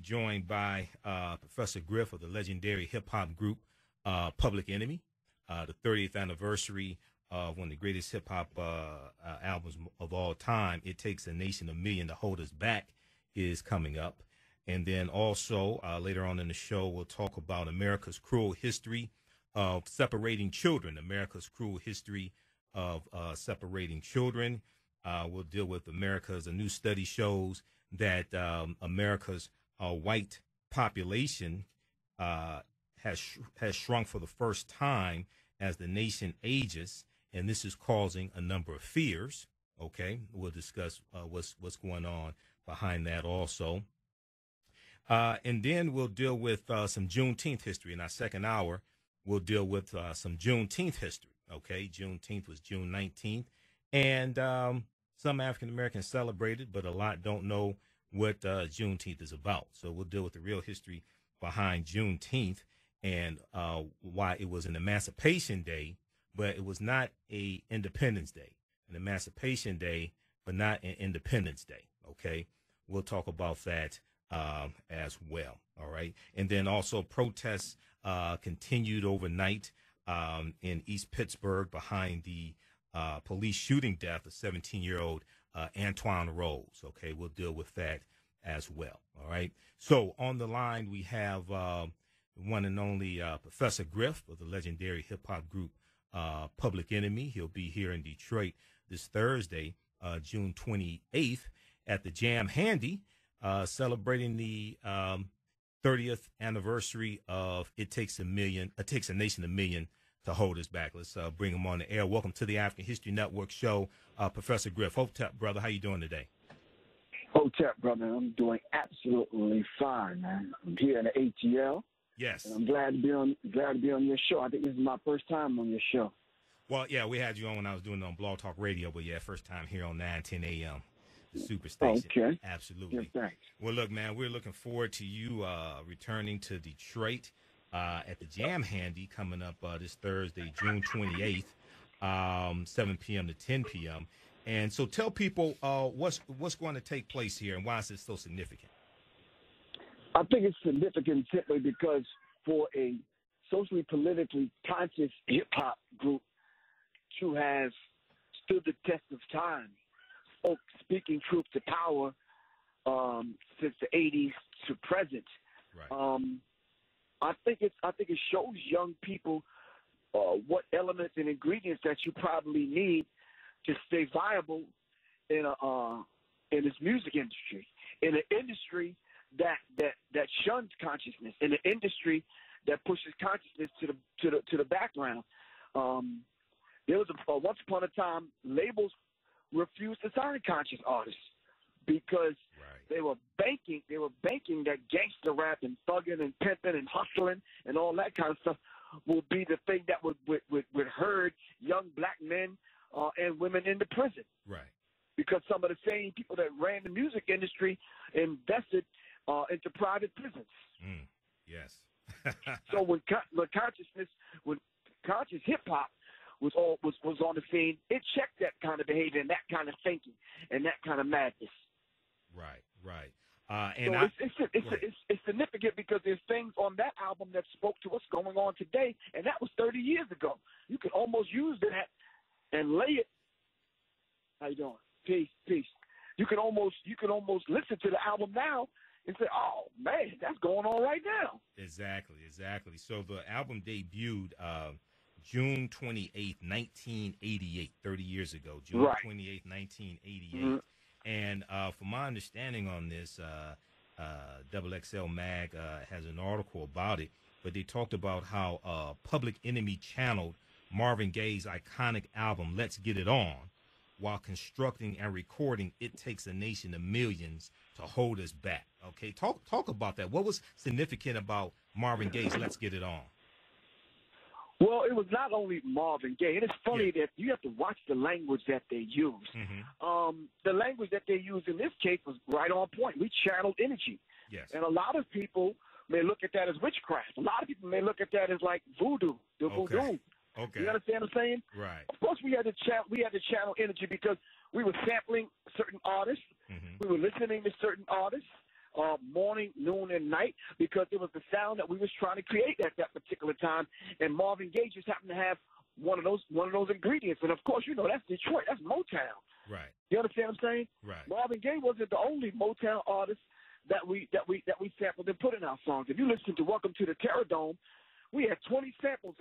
joined by Professor Griff of the legendary hip-hop group Public Enemy. The 30th anniversary of one of the greatest hip-hop albums of all time, It Takes a Nation of Million to Hold Us Back, is coming up. And then also, later on in the show, we'll talk about America's cruel history of separating children, America's cruel history of separating children. We'll deal with a new study shows that America's white population has shrunk for the first time as the nation ages, and this is causing a number of fears. Okay, we'll discuss what's going on behind that also. And then we'll deal with some Juneteenth history. In our second hour, we'll deal with some Juneteenth history. Okay, Juneteenth was June 19th, and some African Americans celebrated, but a lot don't know what Juneteenth is about. So we'll deal with the real history behind Juneteenth and why it was an Emancipation Day, but it was not a Independence Day. An Emancipation Day, but not an Independence Day. Okay, we'll talk about that as well. All right, and then also protests continued overnight in East Pittsburgh behind the police shooting death of 17-year-old Antoine Rose. Okay, we'll deal with that as well. All right. So on the line we have one and only Professor Griff of the legendary hip hop group Public Enemy. He'll be here in Detroit this Thursday, June 28th, at the Jam Handy, celebrating the 30th anniversary of It Takes a Nation a Million to Hold Us Back. Let's bring him on the air. Welcome to the African History Network show, Professor Griff. Hotep, brother, how you doing today? Hotep, brother, I'm doing absolutely fine, man. I'm here in the ATL. Yes. And I'm glad to be on your show. I think this is my first time on your show. Well, yeah, we had you on when I was doing it on Blog Talk Radio, but yeah, first time here on 9:10 a.m. the Superstation. Okay. Absolutely. Yeah, thanks. Well, look, man, we're looking forward to you returning to Detroit at the Jam Handy coming up this Thursday, June 28th, 7 p.m. to 10 p.m. And so tell people what's going to take place here and why is it so significant? I think it's significant simply because for a socially, politically conscious hip-hop group to have stood the test of time, speaking truth to power since the 80s to present, right. I think it shows young people what elements and ingredients that you probably need to stay viable in this music industry, in an industry that shuns consciousness, in an industry that pushes consciousness to the background. There was once upon a time labels refused to sign conscious artists because they were banking that gangster rap and thugging and pimping and hustling and all that kind of stuff will be the thing that would herd young black men and women into prison. Right. Because some of the same people that ran the music industry invested into private prisons. Yes. So when conscious hip hop was on the scene, it checked that kind of behavior and that kind of thinking and that kind of madness. Right. It's significant because there's things on that album that spoke to what's going on today, and that was 30 years ago. You can almost use that and lay it. How you doing? Peace. You can almost listen to the album now and say, "Oh man, that's going on right now." Exactly. So the album debuted June 28th, 1988, 30 years ago. June 28th, 1988. Mm-hmm. And from my understanding on this, XXL Mag has an article about it, but they talked about how Public Enemy channeled Marvin Gaye's iconic album, Let's Get It On, while constructing and recording It Takes a Nation of Millions to Hold Us Back. Okay, talk about that. What was significant about Marvin Gaye's Let's Get It On? Well, it was not only Marvin Gaye, and it's funny that you have to watch the language that they use. Mm-hmm. The language that they used in this case was right on point. We channeled energy. Yes. And a lot of people may look at that as witchcraft. A lot of people may look at that as like voodoo, voodoo. Okay. You understand what I'm saying? Right. Of course, we had to channel energy because we were sampling certain artists. Mm-hmm. We were listening to certain artists. morning, noon, and night because it was the sound that we was trying to create at that particular time. And Marvin Gaye just happened to have one of those ingredients. And of course, you know, that's Detroit. That's Motown. Right. You understand what I'm saying? Right. Marvin Gaye wasn't the only Motown artist that we sampled and put in our songs. If you listen to Welcome to the Terror Dome, we had 20 samples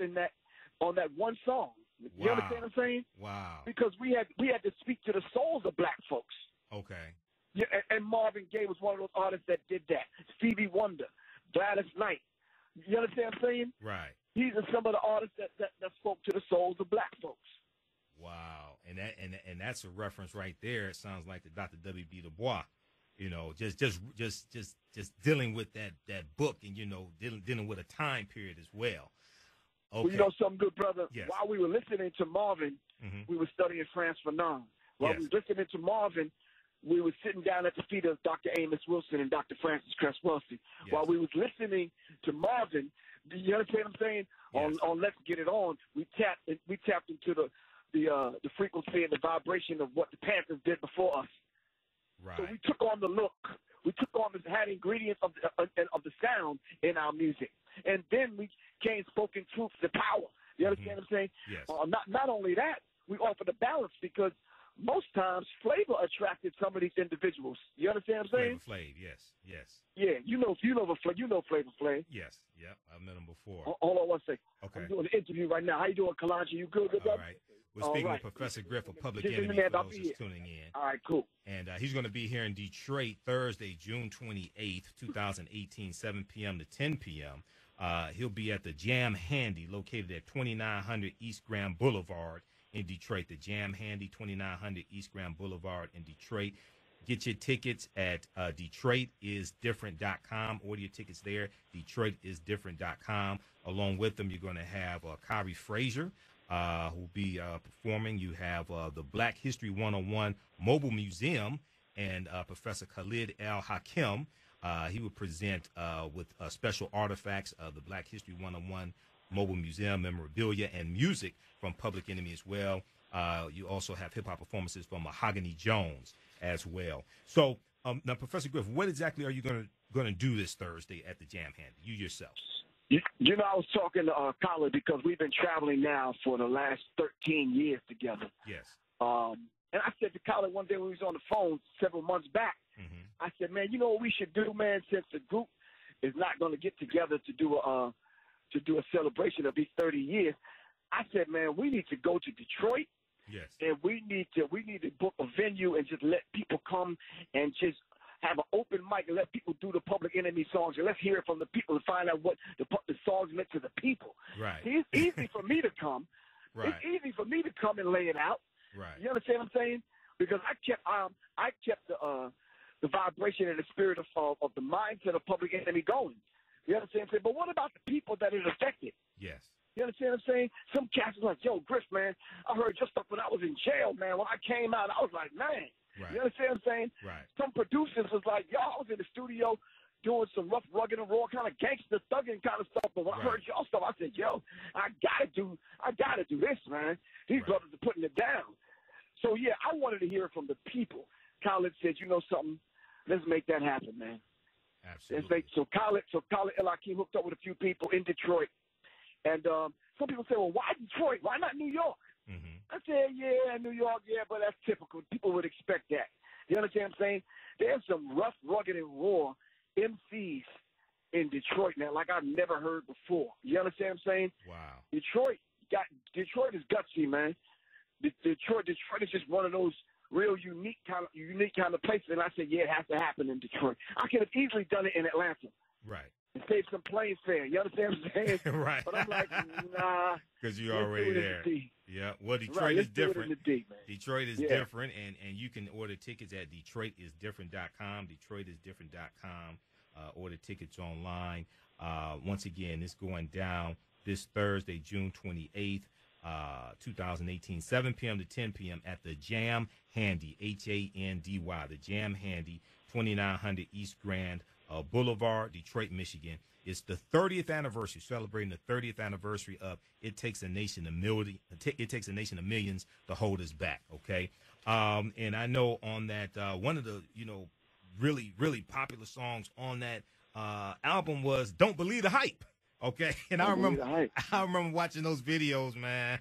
on that one song. You understand what I'm saying? Wow. Because we had to speak to the souls of black folks. Okay. Yeah, and Marvin Gaye was one of those artists that did that. Stevie Wonder, Gladys Knight. You understand what I'm saying? Right. These are some of the artists that spoke to the souls of black folks. Wow. And that's a reference right there. It sounds like the Dr. W.B. Du Bois. You know, just dealing with that book and, you know, dealing with a time period as well. Okay. Well, you know something good, brother? Yes. While we were listening to Marvin, we were studying Frantz Fanon. While we were listening to Marvin, we were sitting down at the feet of Dr. Amos Wilson and Dr. Francis Cress Welty. Yes. While we was listening to Marvin, you understand what I'm saying? Yes. On Let's Get It On, we tapped into the frequency and the vibration of what the Panthers did before us. Right. So we took on the look. We took on had ingredients of the sound in our music, and then we came spoken truth to power. You understand what I'm saying? Yes. Not only that, we offered a balance because most times flavor attracted some of these individuals. You understand what I'm saying? Flavor Flav, yes. Yeah, you know Flavor Flav. Yes, yep, I've met him before. Hold on one second. Okay. I'm doing an interview right now. How you doing, Kalanji? You good? All right. We're speaking with Professor Griff of Public Enemy for those who's tuning in. All right, cool. And he's going to be here in Detroit Thursday, June 28th, 2018, 7 p.m. to 10 p.m. He'll be at the Jam Handy, located at 2900 East Grand Boulevard in Detroit. The Jam Handy, 2900 East Grand Boulevard in Detroit. Get your tickets at DetroitisDifferent.com. Order your tickets there, DetroitisDifferent.com. Along with them, you're going to have Kyrie Frazier, who'll be performing. You have the Black History 101 Mobile Museum and Professor Khalid El Hakim. He will present with special artifacts of the Black History 101 Mobile Museum memorabilia and music from Public Enemy as well. You also have hip-hop performances from Mahogany Jones as well. So now, Professor Griff, what exactly are you going to do this Thursday at the Jam Handy, you yourself? You know, I was talking to Colin because we've been traveling now for the last 13 years together. Yes. And I said to Colin one day when we was on the phone several months back, I said, man, you know what we should do, man, since the group is not going to get together to do a celebration of these 30 years. I said, man, we need to go to Detroit. Yes. And we need to book a venue and just let people come and just have an open mic and let people do the Public Enemy songs and let's hear it from the people and find out what the songs meant to the people. Right. It's easy for me to come. Right. It's easy for me to come and lay it out. Right. You understand what I'm saying? Because I kept the vibration and the spirit of the mindset of Public Enemy going. You understand what I'm saying? But what about the people that is affected? Yes. You understand what I'm saying? Some cats are like, yo, Griff, man, I heard your stuff when I was in jail, man. When I came out, I was like, man. Right. You understand what I'm saying? Right. Some producers was like, yo, I was in the studio doing some rough, rugged, and raw kind of gangster thugging kind of stuff. But when I heard y'all stuff, I said, yo, I gotta do this, man. These brothers are putting it down. So yeah, I wanted to hear it from the people. Khaled said, you know something? Let's make that happen, man. Absolutely. So Khaled El Hakim hooked up with a few people in Detroit. And some people say, well, why Detroit? Why not New York? I said, yeah, New York, yeah, but that's typical. People would expect that. You understand what I'm saying? There's some rough, rugged, and raw MCs in Detroit now like I've never heard before. You understand what I'm saying? Wow. Detroit is gutsy, man. Detroit is just one of those real unique kind of places. And I said, yeah, it has to happen in Detroit. I could have easily done it in Atlanta. Right. And save some plane fare. You understand what I'm saying? Right. But I'm like, nah. Because you're already there. Yeah. Well, Detroit is different. Detroit is different, and you can order tickets at DetroitisDifferent.com. DetroitisDifferent.com. Order tickets online. Once again, it's going down this Thursday, June 28th, 2018, 7 p.m. to 10 p.m. at the Jam Handy, Handy, the Jam Handy, 2900 East Grand Boulevard, Detroit, Michigan. It's the 30th anniversary, celebrating the 30th anniversary of It Takes a Nation of Millions to Hold Us Back, okay? And I know on that, one of the, really, really popular songs on that album was "Don't Believe the Hype." Okay, and I remember watching those videos, man,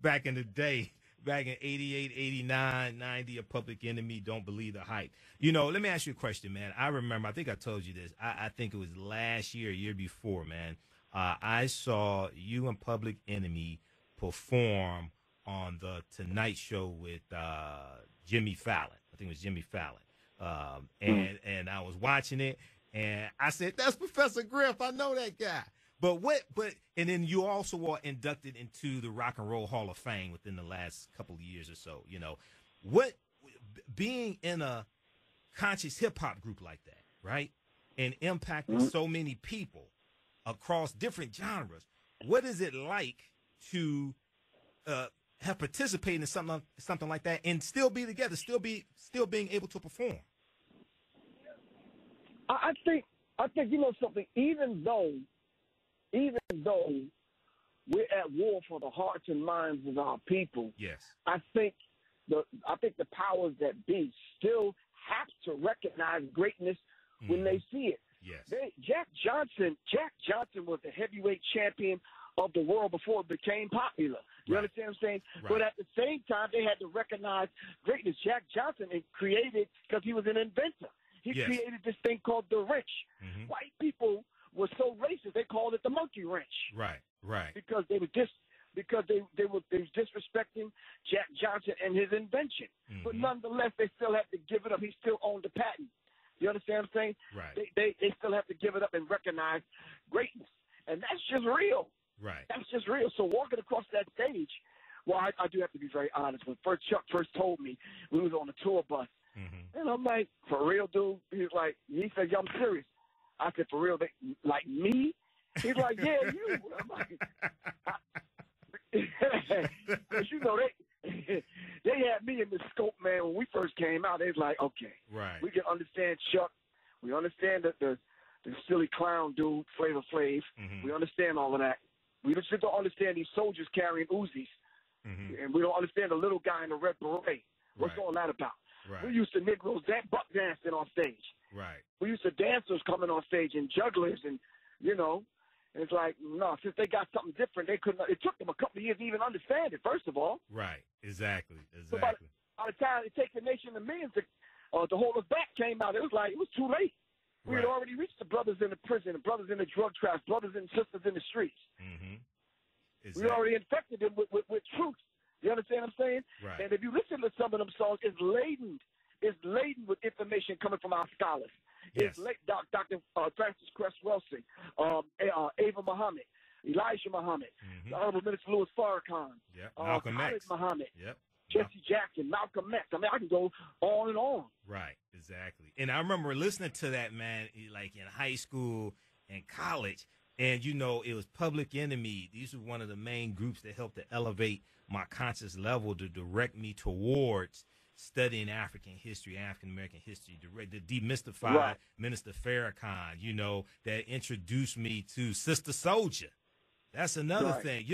back in the day, back in 88, 89, 90, a Public Enemy, "Don't Believe the Hype." You know, let me ask you a question, man. I remember, I think I told you this. I think it was last year, year before, man. I saw you and Public Enemy perform on the Tonight Show with Jimmy Fallon. I think it was Jimmy Fallon. And I was watching it, and I said, "That's Professor Griff. I know that guy." And then you also were inducted into the Rock and Roll Hall of Fame within the last couple of years or so. You know, being in a conscious hip hop group like that, right, and impacting so many people across different genres, what is it like to have participated in something like that and still be together, still being able to perform? I think you know something. Even though we're at war for the hearts and minds of our people, yes, I think the powers that be still have to recognize greatness when they see it. Yes, Jack Johnson was the heavyweight champion of the world before it became popular. You understand what I'm saying? Right. But at the same time, they had to recognize greatness. Jack Johnson created, because he was an inventor. He created this thing called the wrench. White people were so racist they called it the monkey wrench. Right. Because they were disrespecting Jack Johnson and his invention. But nonetheless, they still had to give it up. He still owned the patent. You understand what I'm saying? Right. They still have to give it up and recognize greatness, and that's just real. Right. That's just real. So walking across that stage, well, I do have to be very honest. When Chuck first told me, we was on a tour bus. And I'm like, "For real, dude?" He said, "Yeah, I'm serious." I said, "For real? Like me?" He's like, "Yeah, you." I'm like, because you know they had me in the scope, man. When we first came out, they was like, "Okay, we can understand Chuck. We understand that the silly clown dude, Flavor Flav. We understand all of that. We just don't understand these soldiers carrying Uzis, and we don't understand the little guy in the red beret. What's all that about?" We used to Negroes buck dancing on stage. We used to dancers coming on stage and jugglers, and and it's like, no, since they got something different, they couldn't. It took them a couple of years to even understand it. First of all, exactly. So by the time it takes the nation of millions to hold us back came out, it was too late. We had already reached the brothers in the prison, the brothers in the drug traps, brothers and sisters in the streets. We already infected them with truth. You understand what I'm saying? And if you listen to some of them songs, it's laden with information coming from our scholars. It's Dr. Francis Cress Welsing, Ava Muhammad, Elijah Muhammad, the Honorable Minister Louis Farrakhan, Malcolm X, Muhammad, Jesse Jackson, Malcolm X. I mean, I can go on and on. Right, exactly. And I remember listening to that, man, like in high school and college. And, it was Public Enemy. These were one of the main groups that helped to elevate my conscious level to direct me towards studying African history, African-American history, to demystify Minister Farrakhan, that introduced me to Sister Soldier. That's another thing,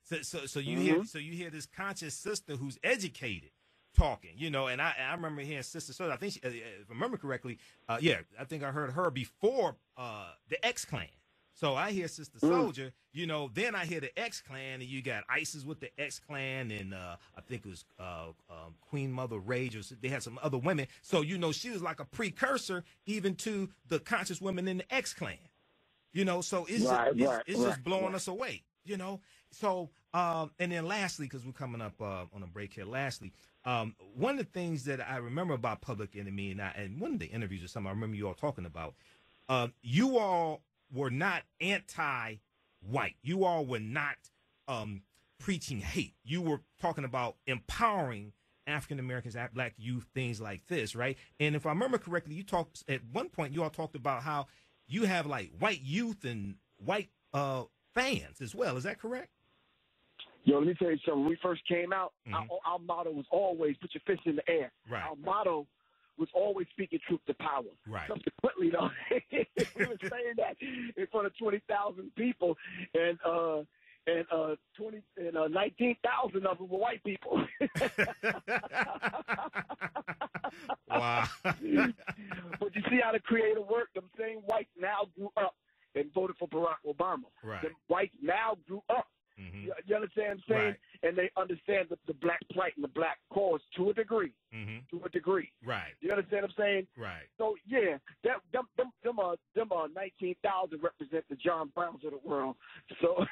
So you hear this conscious sister who's educated talking, and I remember hearing Sister Soldier. I think, if I remember correctly, I think I heard her before the X-Clan. So I hear Sister Soldier, then I hear the X-Clan, and you got ISIS with the X-Clan, and I think it was Queen Mother Rage, or they had some other women. So, she was like a precursor even to the conscious women in the X-Clan. So it's just blowing us away, So, and then lastly, because we're coming up on a break here, one of the things that I remember about Public Enemy, and one of the interviews or something I remember you all talking about, you all were not anti-white. You all were not preaching hate. You were talking about empowering African Americans, black youth, things like this, right? And if I remember correctly, at one point you all talked about how you have like white youth and white fans as well. Is that correct? Yo, let me tell you something. When we first came out, our motto was always put your fist in the air. Our motto was always speaking truth to power. Subsequently, though, we were saying that in front of 20,000 people, and 19,000 of them were white people. Wow. But you see how the creator worked? Them same whites now grew up and voted for Barack Obama. Right. The whites now grew up. Mm-hmm. You understand what I'm saying? Right. And they understand the black plight and the black cause to a degree. Mm-hmm. To a degree. Right. You understand what I'm saying? Right. So yeah, them 19,000 represent the John Browns of the world. So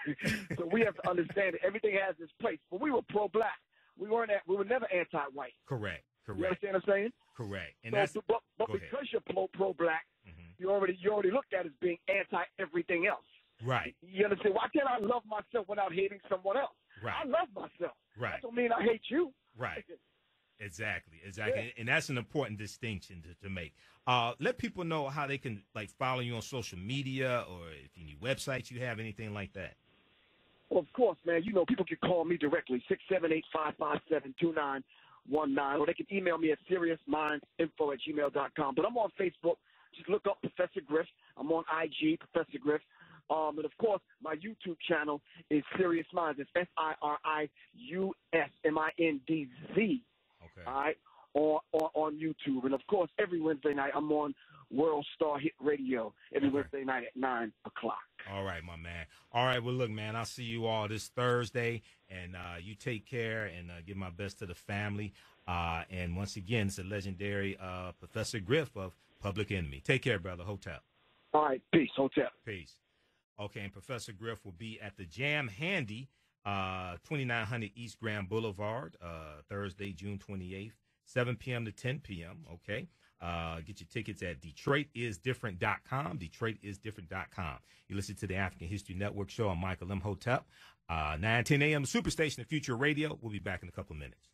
so we have to understand that everything has its place. But we were pro-black. We were never anti-white. Correct. You Correct. understand what I'm saying? Correct. And So, that's but go ahead. because you're pro-black, Mm-hmm. you already looked at as being anti-everything else. Right. You understand? Why can't I love myself without hating someone else? Right. I love myself. Right. That don't mean I hate you. Right. Exactly. Exactly. Yeah. And that's an important distinction to make. Let people know how they can like follow you on social media, or if any websites you have, anything like that. Well, of course, man. You know, people can call me directly, 678-557-2919, or they can email me at seriousmindsinfo@gmail.com. But I'm on Facebook. Just look up Professor Griff. I'm on IG, Professor Griff. And, of course, my YouTube channel is Serious Minds. It's SIRIUSMINDZ. Okay. All right, on YouTube. And, of course, every Wednesday night I'm on World Star Hit Radio every Wednesday night at 9 o'clock. All right, my man. All right, well, look, man, I'll see you all this Thursday, and you take care, and give my best to the family. And once again, it's the legendary Professor Griff of Public Enemy. Take care, brother. Hotel. All right, peace. Hotel. Peace. Okay, and Professor Griff will be at the Jam Handy, 2900 East Grand Boulevard, Thursday, June 28th, 7 p.m. to 10 p.m., okay? Get your tickets at DetroitIsDifferent.com, DetroitIsDifferent.com. You listen to the African History Network show on Michael Imhotep, 9:10 a.m. Superstation of Future Radio. We'll be back in a couple of minutes.